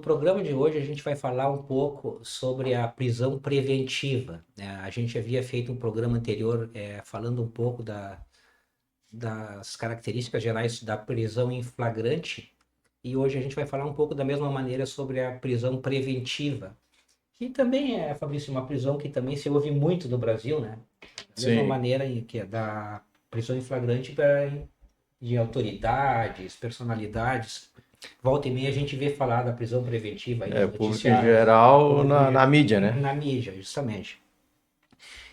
programa de hoje a gente vai falar um pouco sobre a prisão preventiva, né? A gente havia feito um programa anterior falando um pouco das características gerais da prisão em flagrante e hoje a gente vai falar um pouco da mesma maneira sobre a prisão preventiva, que também Fabrício, uma prisão que também se ouve muito no Brasil, né? Da mesma Sim, maneira que é da prisão em flagrante de autoridades, personalidades. Volta e meia a gente vê falar da prisão preventiva aí nos o público em noticiários, geral na mídia, né? na mídia, justamente.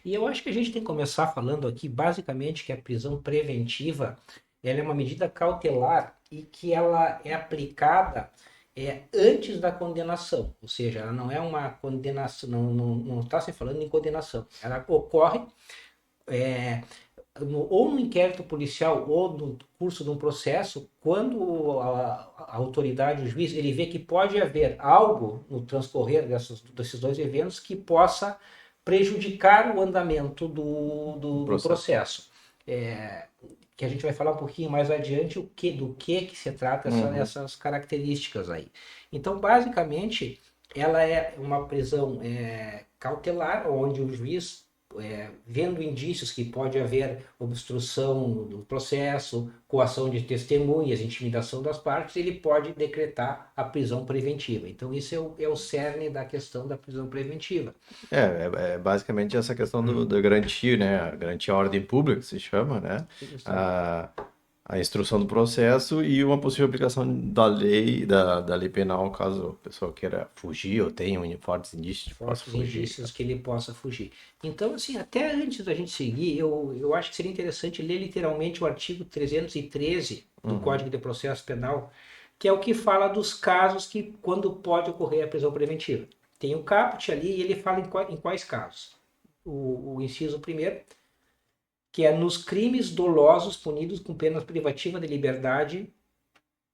E eu acho que a gente tem que começar falando aqui, basicamente, que a prisão preventiva ela é uma medida cautelar e que ela é aplicada antes da condenação. Ou seja, ela não é uma condenação, não está se falando em condenação. Ela ocorre é, ou no inquérito policial ou no curso de um processo, quando a autoridade, o juiz, ele vê que pode haver algo no transcorrer desses dois eventos que possa prejudicar o andamento O do processo. processo. É, que a gente vai falar um pouquinho mais adiante do que se trata Uhum. essas características aí. Então, basicamente, ela é uma prisão cautelar, onde o juiz vendo indícios que pode haver obstrução do processo, coação de testemunhas, intimidação das partes, ele pode decretar a prisão preventiva. Então, isso é o cerne da questão da prisão preventiva. É basicamente essa questão do garantir, né? A garantir a ordem pública, que se chama, né? Justamente. A, a instrução do processo e uma possível aplicação da lei penal, caso a pessoa queira fugir ou tenha fortes indícios de que possa Fortes fugir. indícios que ele possa fugir. Então, assim, até antes da gente seguir, eu acho que seria interessante ler literalmente o artigo 313 do Uhum. Código de Processo Penal, que é o que fala dos casos que quando pode ocorrer a prisão preventiva. Tem o caput ali e ele fala em quais casos. O inciso primeiro, que é nos crimes dolosos punidos com pena privativa de liberdade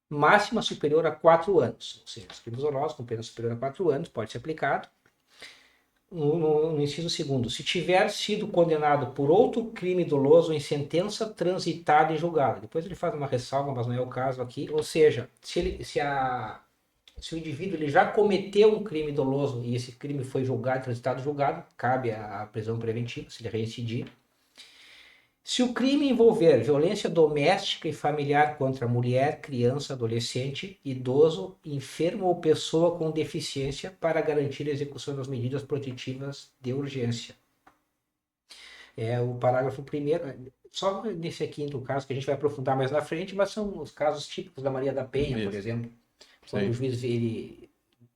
máxima superior a 4 anos. Ou seja, os crimes dolosos com pena superior a 4 anos pode ser aplicado. No inciso segundo, se tiver sido condenado por outro crime doloso em sentença transitada e julgada. Depois ele faz uma ressalva, mas não é o caso aqui. Ou seja, se o indivíduo ele já cometeu um crime doloso e esse crime foi julgado, transitado e julgado, cabe a prisão preventiva, se ele reincidir. Se o crime envolver violência doméstica e familiar contra mulher, criança, adolescente, idoso, enfermo ou pessoa com deficiência para garantir a execução das medidas protetivas de urgência. É o parágrafo primeiro, só nesse aqui do caso que a gente vai aprofundar mais na frente, mas são os casos típicos da Maria da Penha, por Isso, exemplo, quando o sim. juiz ele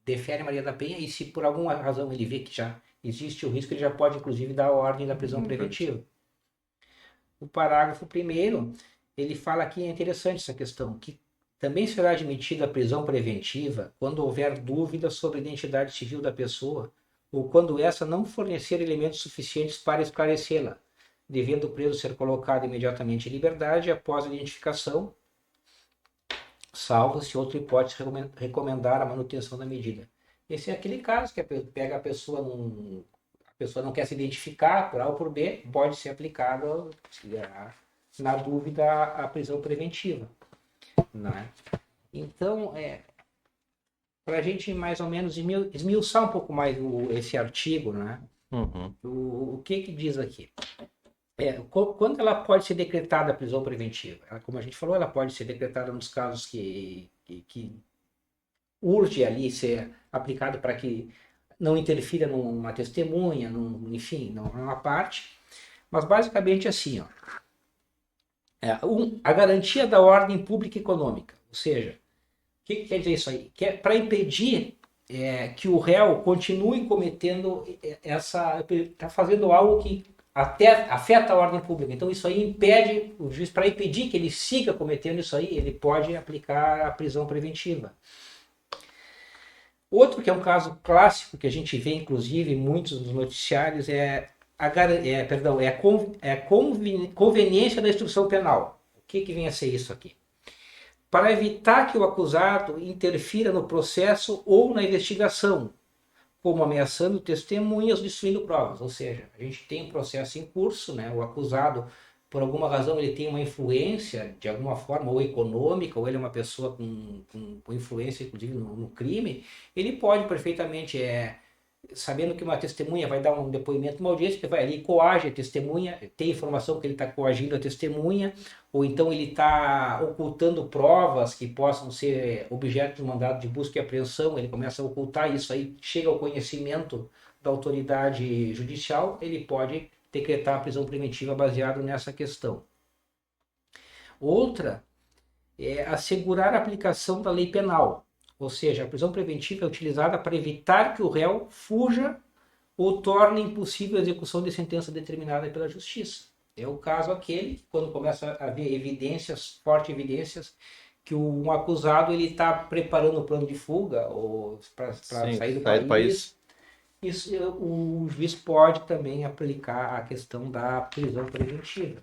defere Maria da Penha e se por alguma razão ele vê que já existe o risco, ele já pode inclusive dar a ordem da prisão preventiva. O parágrafo primeiro, ele fala aqui, é interessante essa questão, que também será admitida a prisão preventiva quando houver dúvida sobre a identidade civil da pessoa ou quando essa não fornecer elementos suficientes para esclarecê-la, devendo o preso ser colocado imediatamente em liberdade após a identificação, salvo se outra hipótese recomendar a manutenção da medida. Esse é aquele caso que pega a pessoa não quer se identificar por A ou por B, pode ser aplicada, na dúvida, a prisão preventiva. Né? Então, para a gente mais ou menos esmiuçar um pouco mais esse artigo, né? Uhum. O que diz aqui? Quando ela pode ser decretada a prisão preventiva? Como a gente falou, ela pode ser decretada nos casos que urge ali ser aplicado para que não interfira numa testemunha, enfim, numa parte. Mas basicamente assim, ó, a garantia da ordem pública e econômica. Ou seja, o que quer dizer isso aí? Que é para impedir que o réu continue cometendo está fazendo algo que até afeta a ordem pública. Então isso aí impede o juiz, para impedir que ele siga cometendo isso aí, ele pode aplicar a prisão preventiva. Outro que é um caso clássico que a gente vê, inclusive, em muitos dos noticiários é a conveniência da instrução penal. O que vem a ser isso aqui? Para evitar que o acusado interfira no processo ou na investigação, como ameaçando testemunhas, destruindo provas. Ou seja, a gente tem um processo em curso, né? O acusado por alguma razão ele tem uma influência de alguma forma, ou econômica, ou ele é uma pessoa com influência, inclusive, no crime, ele pode perfeitamente, sabendo que uma testemunha vai dar um depoimento, uma audiência, ele vai ali, coage a testemunha, tem informação que ele está coagindo a testemunha, ou então ele está ocultando provas que possam ser objeto de mandado de busca e apreensão, ele começa a ocultar isso, aí chega ao conhecimento da autoridade judicial, ele pode decretar a prisão preventiva baseado nessa questão. Outra é assegurar a aplicação da lei penal, ou seja, a prisão preventiva é utilizada para evitar que o réu fuja ou torne impossível a execução de sentença determinada pela justiça. É o caso aquele, quando começa a haver evidências, fortes evidências, que um acusado ele está preparando um plano de fuga ou para sair do país. Isso, o juiz pode também aplicar a questão da prisão preventiva.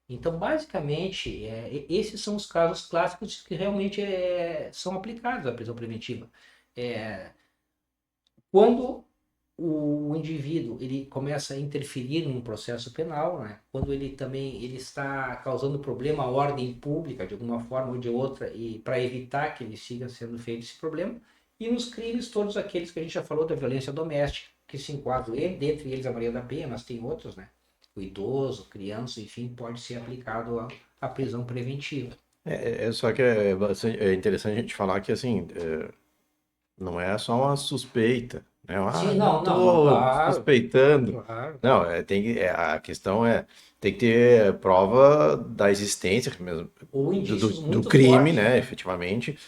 Então, basicamente, esses são os casos clássicos que realmente são aplicados à prisão preventiva. Quando o indivíduo ele começa a interferir num processo penal, né? Quando ele está causando problema à ordem pública de alguma forma ou de outra, e para evitar que ele siga sendo feito esse problema, e nos crimes todos aqueles que a gente já falou da violência doméstica, que se enquadram dentre eles a Maria da Penha, mas tem outros, né? O idoso, criança, enfim, pode ser aplicado a prisão preventiva. Só que é interessante a gente falar que assim, não é só uma suspeita, né? Sim, Eu não, estou claro, suspeitando. claro. Não, a questão tem que ter prova da existência mesmo, Ou indícios do muito crime, fortes, né? né? Efetivamente.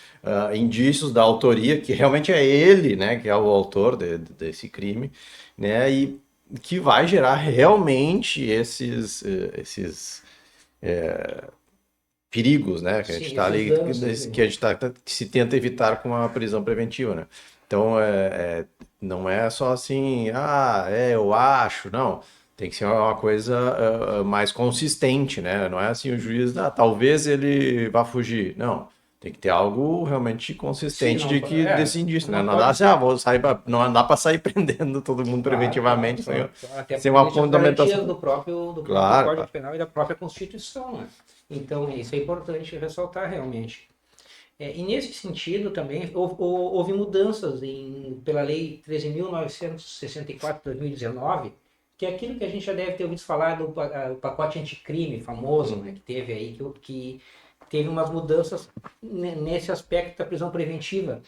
Indícios da autoria, que realmente é ele, né? Que é o autor desse crime, né? E que vai gerar realmente esses perigos, né? Que a gente Sim, está esses ali, danos. que a gente que se tenta evitar com a prisão preventiva, né? Então, não é só assim, eu acho, não. Tem que ser uma coisa mais consistente, né? Não é assim o juiz, talvez ele vá fugir. Não. Tem que ter algo realmente Sim, consistente não, desse indício, né? não Não dá pode assim, ser. vou sair não dá para sair prendendo todo mundo Claro, claro, preventivamente claro, claro. Até sem porque uma existe as garantias fundamentação. do próprio Claro, Código claro. Penal e da própria Constituição, né? Então, isso é importante ressaltar realmente. E nesse sentido também houve mudanças pela Lei 13.964 de 2019, que é aquilo que a gente já deve ter ouvido falar do pacote anticrime famoso, né, que teve aí, que teve umas mudanças nesse aspecto da prisão preventiva,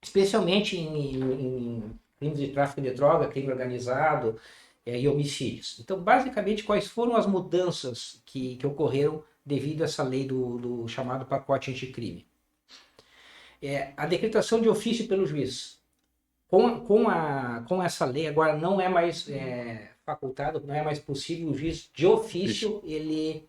especialmente em crimes de tráfico de droga, crime organizado, e homicídios. Então, basicamente, quais foram as mudanças que ocorreram devido a essa lei do chamado pacote anticrime? A decretação de ofício pelo juiz. Com essa lei, agora não é mais facultado, não é mais possível o juiz de ofício ele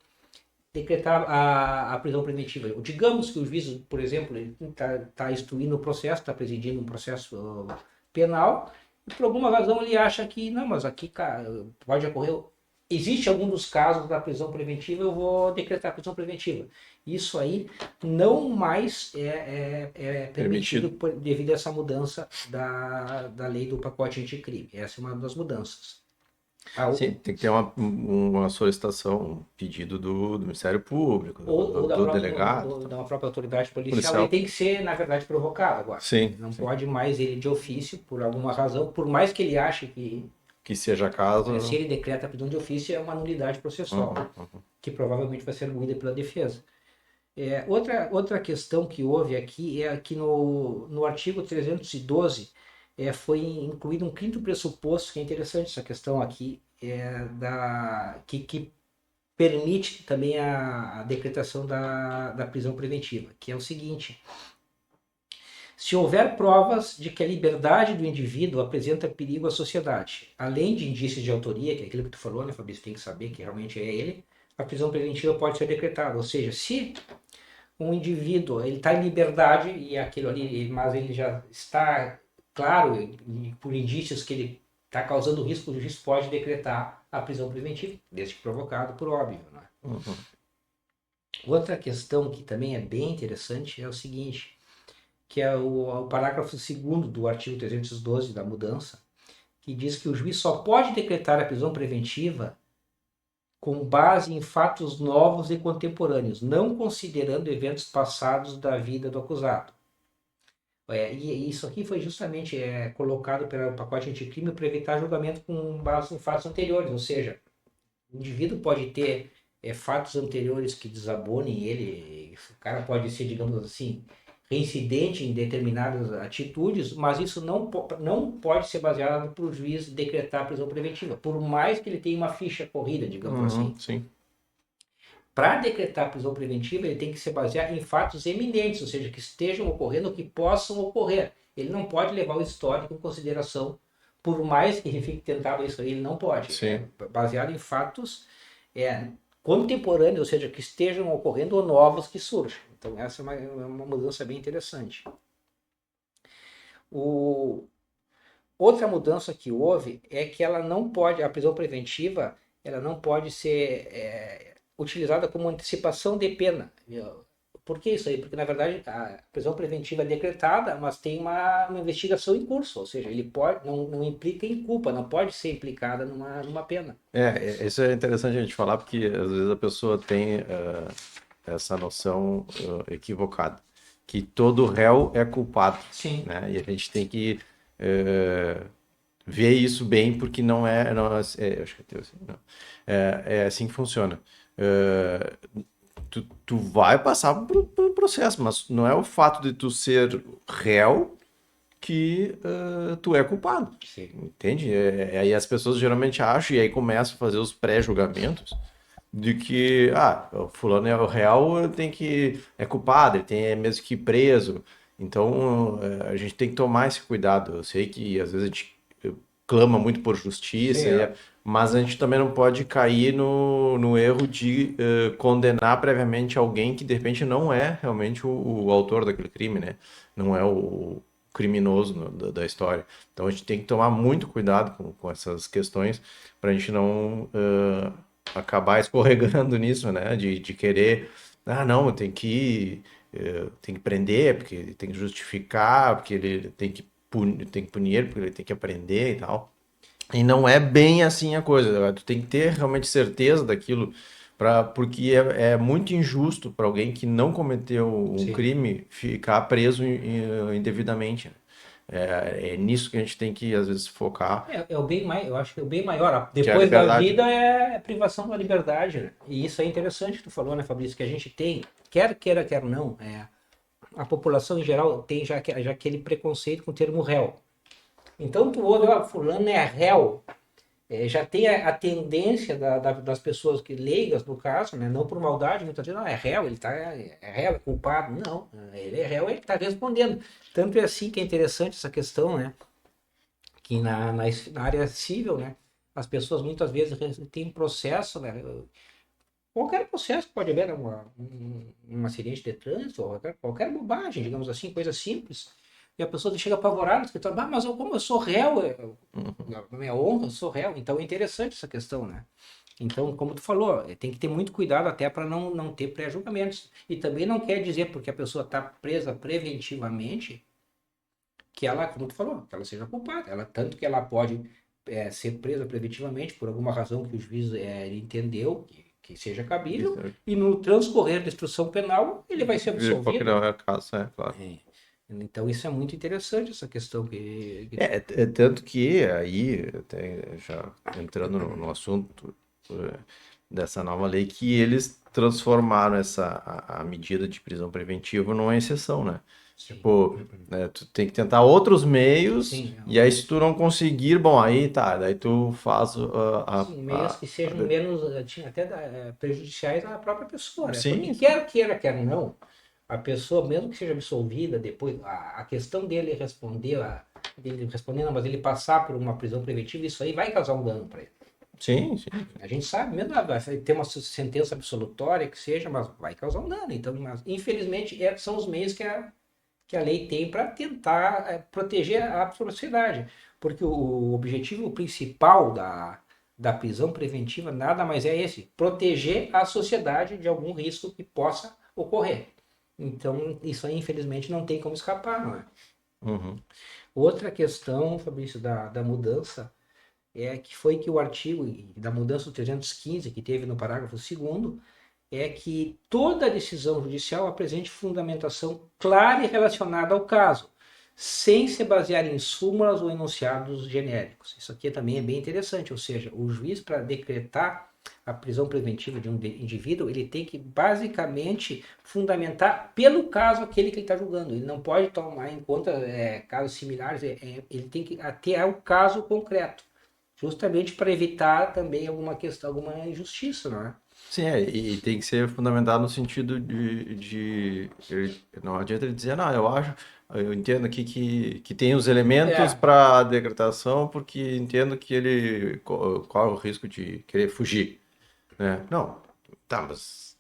decretar a prisão preventiva. Digamos que o juiz, por exemplo, está instruindo o processo, está presidindo um processo penal, e por alguma razão ele acha que, não, mas aqui pode ocorrer. Existe algum dos casos da prisão preventiva, eu vou decretar a prisão preventiva. Isso aí não mais é permitido devido a essa mudança da lei do pacote anticrime. Essa é uma das mudanças. Sim, tem que ter uma solicitação, um pedido do Ministério Público, ou do delegado. da uma própria autoridade policial, ele Policial. tem que ser, na verdade, provocado agora. Sim, Não sim. pode mais ele de ofício, por alguma razão, por mais que ele ache Que seja caso. se ele decreta a prisão de ofício, é uma nulidade processual, que provavelmente vai ser arguída pela defesa. Outra questão que houve aqui é que no artigo 312 foi incluído um quinto pressuposto, que é interessante essa questão aqui, que permite também a decretação da prisão preventiva, que é o seguinte: se houver provas de que a liberdade do indivíduo apresenta perigo à sociedade, além de indícios de autoria, que é aquilo que tu falou, né, Fabrício, tem que saber que realmente é ele, a prisão preventiva pode ser decretada. Ou seja, se um indivíduo ele está em liberdade e aquilo ali, mas ele já está claro por indícios que ele está causando risco, o juiz pode decretar a prisão preventiva, desde que provocado, por óbvio, né? Outra questão que também é bem interessante é o seguinte, que é o parágrafo 2º do artigo 312 da mudança, que diz que o juiz só pode decretar a prisão preventiva com base em fatos novos e contemporâneos, não considerando eventos passados da vida do acusado. E isso aqui foi justamente colocado pelo pacote anticrime para evitar julgamento com base em fatos anteriores, ou seja, o indivíduo pode ter fatos anteriores que desabonem ele, o cara pode ser, digamos assim, reincidente em determinadas atitudes, mas isso não pode ser baseado para o juiz decretar a prisão preventiva, por mais que ele tenha uma ficha corrida, digamos assim. Sim. Para decretar a prisão preventiva, ele tem que se basear em fatos eminentes, ou seja, que estejam ocorrendo ou que possam ocorrer. Ele não pode levar o histórico em consideração, por mais que ele fique tentado isso aí, ele não pode. Sim. Baseado em fatos contemporâneos, ou seja, que estejam ocorrendo ou novos que surjam. Então, essa é uma mudança bem interessante. Outra mudança que houve é que ela não pode, a prisão preventiva, ela não pode ser utilizada como antecipação de pena. Por que isso aí? Porque, na verdade, a prisão preventiva é decretada, mas tem uma investigação em curso, ou seja, ele pode, não implica em culpa, não pode ser implicada numa pena. Isso é interessante a gente falar, porque às vezes a pessoa tem essa noção equivocada, que todo réu é culpado. Sim. Né? E a gente tem que ver isso bem, porque não é, acho que é assim que funciona. Tu vai passar por processo, mas não é o fato de tu ser réu que tu é culpado. Sim. Entende? Aí as pessoas geralmente acham, e aí começam a fazer os pré-julgamentos, de que, o fulano é o réu, é culpado, ele tem mesmo que ir preso. Então, a gente tem que tomar esse cuidado. Eu sei que às vezes a gente clama muito por justiça, mas a gente também não pode cair no erro de condenar previamente alguém que de repente não é realmente o autor daquele crime, né? Não é o criminoso da história. Então a gente tem que tomar muito cuidado com essas questões para a gente não acabar escorregando nisso, né? De querer, não, tem que prender, porque tem que justificar, porque ele tem que punir ele, porque ele tem que aprender e tal. E não é bem assim a coisa. Tu tem que ter realmente certeza daquilo, porque é muito injusto para alguém que não cometeu um crime ficar preso indevidamente. É nisso que a gente tem que, às vezes, focar. É o bem maior, eu acho que é o bem maior. Depois da vida é privação da liberdade, né? E isso é interessante que tu falou, né, Fabrício? Que a gente tem, quer queira, quer não, a população em geral tem já aquele preconceito com o termo réu. Então tu ouve, fulano é réu, já tem a tendência das pessoas que leigas no caso, né, não por maldade, muitas vezes, é réu, ele é réu, é culpado. Não, ele é réu, ele está respondendo. Tanto é assim que é interessante essa questão, né, que na área civil, né, as pessoas muitas vezes têm processo, né, qualquer processo pode haver um acidente de trânsito, ou qualquer bobagem, digamos assim, coisa simples. E a pessoa chega apavorada no escritório, mas como eu sou réu, na minha honra, eu sou réu. Então é interessante essa questão, né? Então, como tu falou, tem que ter muito cuidado até para não ter pré-julgamentos. E também não quer dizer, porque a pessoa está presa preventivamente, que ela, como tu falou, que ela seja culpada. Tanto que ela pode ser presa preventivamente por alguma razão que o juiz entendeu que seja cabível, e no transcorrer da instrução penal, ele vai ser absolvido. Porque não é o caso, claro. Então isso é muito interessante, essa questão que... Tanto que aí, até já entrando no assunto dessa nova lei, que eles transformaram a medida de prisão preventiva numa exceção, né? Sim. Tipo, tu tem que tentar outros meios, e aí se tu não conseguir, bom, aí tá, daí tu faz meios que sejam menos, até prejudiciais à própria pessoa, né? Sim. Porque quer queira, quer não, a pessoa, mesmo que seja absolvida depois, a questão dele responder, não, mas ele passar por uma prisão preventiva, isso aí vai causar um dano para ele. Sim. A gente sabe, mesmo vai ter uma sentença absolutória que seja, mas vai causar um dano. Então, infelizmente, são os meios que a lei tem para tentar proteger a sociedade. Porque o objetivo principal da prisão preventiva nada mais é esse: proteger a sociedade de algum risco que possa ocorrer. Então, isso aí, infelizmente, não tem como escapar, não é? Uhum. Outra questão, Fabrício, da mudança que foi que o artigo da mudança do 315, que teve no parágrafo 2º, é que toda decisão judicial apresente fundamentação clara e relacionada ao caso, sem se basear em súmulas ou enunciados genéricos. Isso aqui também é bem interessante, ou seja, o juiz, para decretar a prisão preventiva de um indivíduo, ele tem que basicamente fundamentar pelo caso aquele que ele está julgando. Ele não pode tomar em conta casos similares, ele tem que ater ao caso concreto, justamente para evitar também alguma questão, alguma injustiça, não é? Sim, e tem que ser fundamentado no sentido não adianta ele dizer, não, eu entendo aqui que tem os elementos É, para a decretação, porque entendo que ele corre o risco de querer fugir, né? Não, tá, mas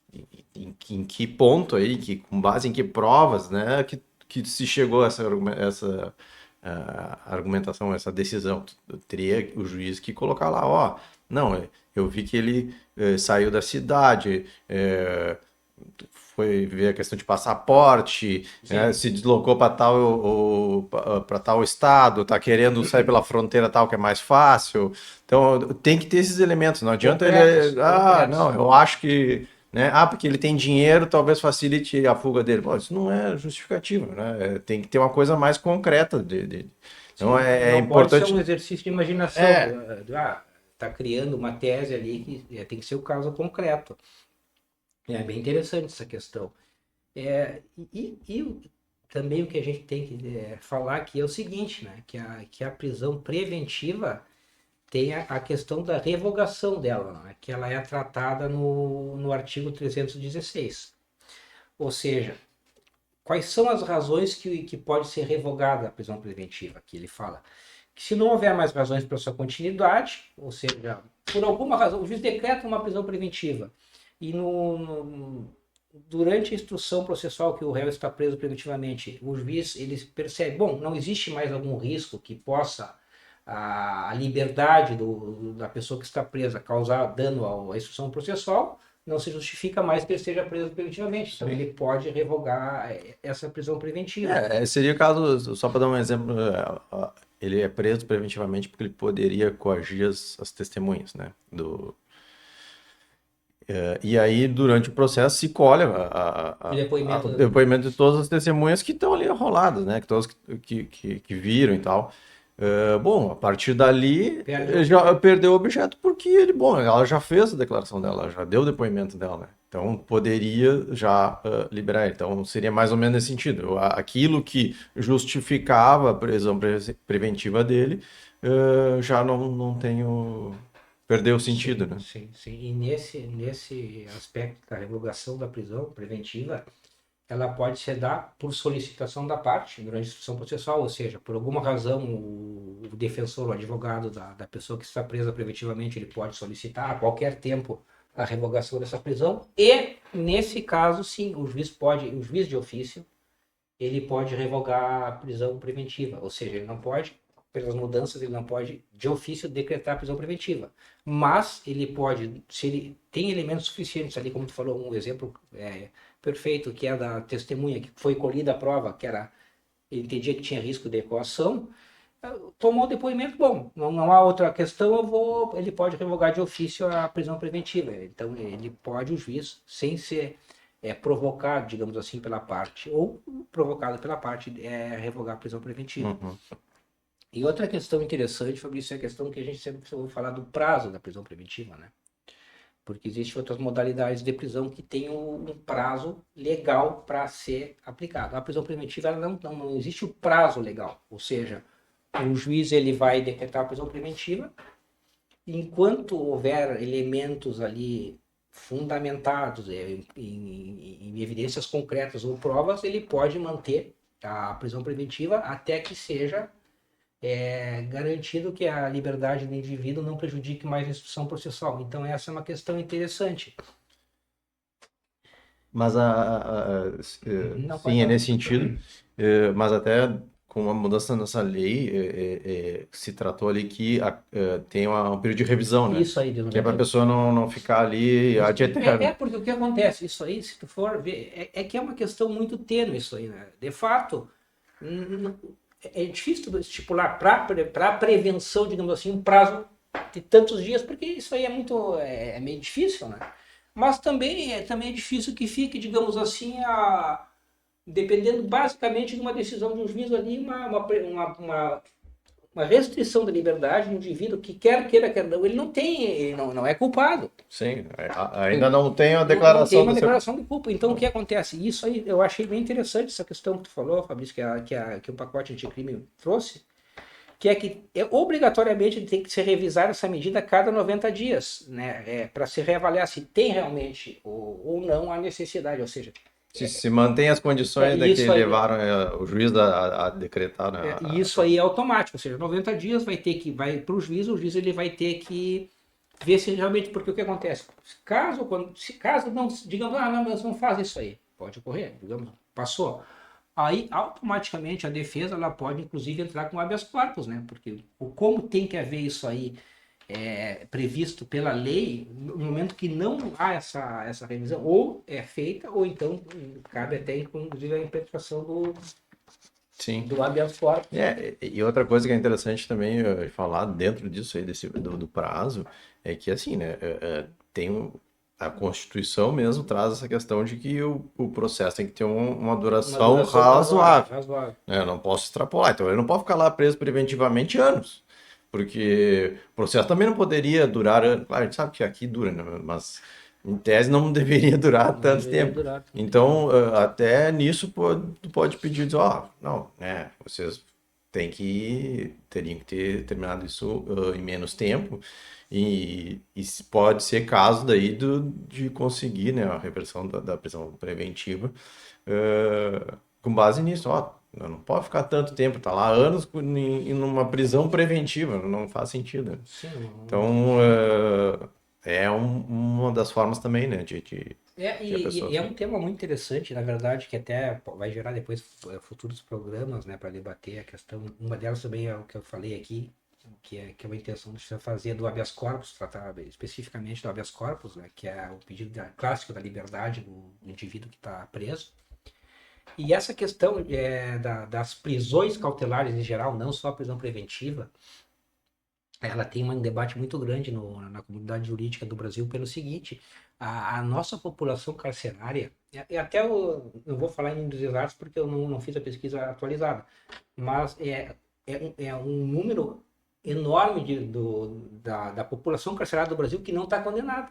em que ponto aí, com base em que provas, né, que se chegou a essa argumentação, essa decisão? Teria o juiz que colocar lá, ó, não, eu vi que ele saiu da cidade, foi ver a questão de passaporte, se deslocou para tal estado, está querendo sair pela fronteira tal que é mais fácil. Então tem que ter esses elementos. Não adianta concretos, concretos. não, eu acho que, né, porque ele tem dinheiro, talvez facilite a fuga dele. Pô, isso não é justificativo, né? Tem que ter uma coisa mais concreta Então Sim, é não pode ser um importante. exercício de imaginação. É, Tá criando uma tese ali que tem que ser o caso concreto. É bem interessante essa questão. E também o que a gente tem que falar aqui é o seguinte, né? Que a prisão preventiva tem a questão da revogação dela, né? Que ela é tratada no artigo 316. Ou seja, quais são as razões que pode ser revogada a prisão preventiva? Que ele fala que se não houver mais razões para sua continuidade, ou seja, por alguma razão, o juiz decreta uma prisão preventiva e durante a instrução processual que o réu está preso preventivamente, o juiz ele percebe, bom, não existe mais algum risco que possa a liberdade da pessoa que está presa causar dano à instrução processual, não se justifica mais que ele esteja preso preventivamente. Então ele pode revogar essa prisão preventiva. seria o caso, só para dar um exemplo, ele é preso preventivamente porque ele poderia coagir as testemunhas, né? E aí, durante o processo, se colhe O o depoimento depoimento de todas as testemunhas que estão ali enroladas, né? Que todas que viram e tal. Bom, a partir dali, perde. já perdeu o objeto porque ela já fez a declaração dela, já deu o depoimento dela, né? Então, poderia já liberar ele. Então, seria mais ou menos nesse sentido. Aquilo que justificava a prisão preventiva dele, já não tem perdeu o sentido, Sim, né? sim, sim. E nesse aspecto da revogação da prisão preventiva, ela pode ser dada por solicitação da parte durante a instrução processual, ou seja, por alguma razão o defensor, o advogado da pessoa que está presa preventivamente, ele pode solicitar a qualquer tempo a revogação dessa prisão e, nesse caso, sim, o juiz de ofício, ele pode revogar a prisão preventiva, ou seja, ele não pode, pelas mudanças, ele não pode, de ofício, decretar a prisão preventiva. Mas ele pode, se ele tem elementos suficientes ali, como tu falou, um exemplo perfeito, que é da testemunha, que foi colhida a prova, que era, ele entendia que tinha risco de coação, tomou o depoimento, bom, não há outra questão, ele pode revogar de ofício a prisão preventiva. Então, ele pode, o juiz, sem ser provocado, digamos assim, pela parte, ou provocado pela parte, revogar a prisão preventiva. Uhum. E outra questão interessante, Fabrício, é a questão que a gente sempre ouve falar do prazo da prisão preventiva, né? Porque existem outras modalidades de prisão que têm um prazo legal para ser aplicado. A prisão preventiva ela não existe o prazo legal, ou seja, o juiz ele vai decretar a prisão preventiva, enquanto houver elementos ali fundamentados em evidências concretas ou provas, ele pode manter a prisão preventiva até que seja garantido que a liberdade do indivíduo não prejudique mais a instrução processual. Então essa é uma questão interessante. Mas Não pode sim, é falar. nesse sentido. Mas até com a mudança nessa lei, se tratou ali que tem um período de revisão, né? Isso aí, de Que é para a 90. pessoa não ficar ali ad eterno. Porque o que acontece, isso aí, se tu for ver, que é uma questão muito tênue isso aí, né? De fato, é difícil estipular para prevenção, digamos assim, um prazo ter tantos dias, porque isso aí é meio difícil, né? Mas também é difícil que fique, digamos assim, dependendo basicamente de uma decisão de um juiz ali, uma restrição da liberdade do indivíduo que quer queira, quer não, ele não é culpado. Sim, ainda não tem a Não tem declaração uma do seu... declaração de culpa. Então, o que acontece? Isso aí eu achei bem interessante, essa questão que tu falou, Fabrício, que o pacote anticrime trouxe, que é que obrigatoriamente tem que ser revisar essa medida a cada 90 dias, né? Para se reavaliar se tem realmente ou não a necessidade, ou seja, Se mantém as condições que isso aí, levaram o juiz a decretar, né? isso aí é automático, ou seja, 90 dias vai para o juiz ele vai ter que ver se realmente, porque o que acontece? Caso não, digamos, não, mas não faz isso aí, pode ocorrer, digamos, passou. Aí, automaticamente, a defesa ela pode, inclusive, entrar com habeas corpus, né? Porque como tem que haver isso aí previsto pela lei, no momento que não há essa revisão, ou é feita, ou então cabe até, inclusive, a impetração Sim. do habeas corpus. E outra coisa que é interessante também falar dentro disso aí, do prazo, é que assim, né, a Constituição mesmo traz essa questão de que o processo tem que ter uma duração razoável. razoável. Né? Eu não posso extrapolar, então ele não pode ficar lá preso preventivamente anos, porque o processo também não poderia durar anos. Claro, a gente sabe que aqui dura, né? Mas em tese não deveria durar Não tanto deveria tempo. durar tanto Então, até nisso tu pode pedir, dizer, não, né, vocês teriam que ter terminado isso em menos tempo, e pode ser caso daí de conseguir, né, a reversão da prisão preventiva, com base nisso, não pode ficar tanto tempo, tá lá anos em numa prisão preventiva, não faz sentido. Sim, Então, uma das formas também, né, de a pessoa... e é um tema muito interessante, na verdade, que até vai gerar depois futuros programas, né, para debater a questão. Uma delas também é o que eu falei aqui, que é uma intenção de você fazer do habeas corpus, tratar especificamente do habeas corpus, né, que é o pedido clássico da liberdade do indivíduo que está preso. E essa questão das prisões cautelares em geral, não só a prisão preventiva, ela tem um debate muito grande na comunidade jurídica do Brasil pelo seguinte: a nossa população carcerária, até eu não vou falar em números exatos porque eu não fiz a pesquisa atualizada, mas um número enorme da população carcerária do Brasil que não está condenada.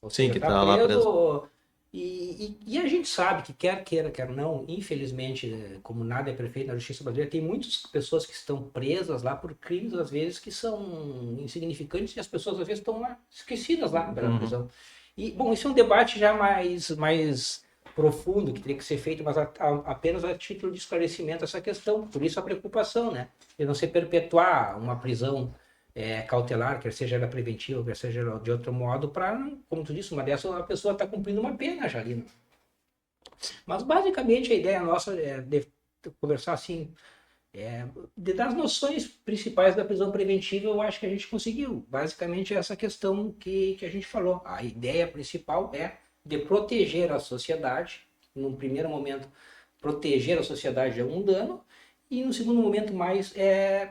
Ou Sim, seja, que está tá lá preso. preso. E a gente sabe que quer queira, quer não, infelizmente, como nada é perfeito na justiça brasileira, tem muitas pessoas que estão presas lá por crimes, às vezes, que são insignificantes e as pessoas, às vezes, estão lá, esquecidas lá pela prisão. E, bom, isso é um debate já mais profundo, que teria que ser feito, mas apenas a título de esclarecimento essa questão. Por isso a preocupação, né? De não se perpetuar uma prisão cautelar, quer seja ela preventiva, quer seja ela de outro modo, para, como tu disse, uma dessas a pessoa está cumprindo uma pena já ali. Né? Mas basicamente a ideia nossa é de conversar assim, das noções principais da prisão preventiva, eu acho que a gente conseguiu. Basicamente essa questão que a gente falou. A ideia principal é de proteger a sociedade, num primeiro momento, proteger a sociedade de algum dano, e no segundo momento mais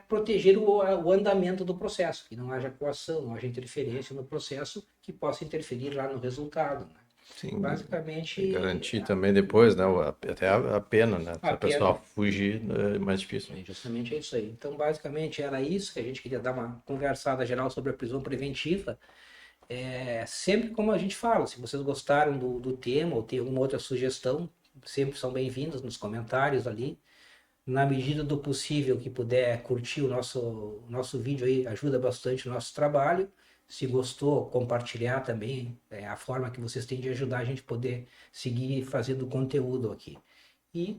proteger o andamento do processo, que não haja coação, não haja interferência no processo que possa interferir lá no resultado. Né? Sim, Basicamente... e garantir também depois, né, até a pena, né, se a pessoa pena. fugir é mais difícil. Justamente é isso aí. Então, basicamente, era isso que a gente queria dar uma conversada geral sobre a prisão preventiva. Sempre como a gente fala, se vocês gostaram do tema ou tem alguma outra sugestão, sempre são bem-vindos nos comentários ali. Na medida do possível que puder curtir o nosso vídeo aí, ajuda bastante o nosso trabalho. Se gostou, compartilhar também, a forma que vocês têm de ajudar a gente poder seguir fazendo conteúdo aqui. E,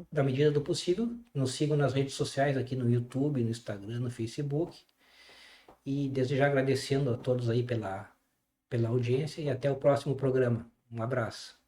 na medida do possível, nos sigam nas redes sociais aqui no YouTube, no Instagram, no Facebook. E desde já agradecendo a todos aí pela audiência e até o próximo programa. Um abraço.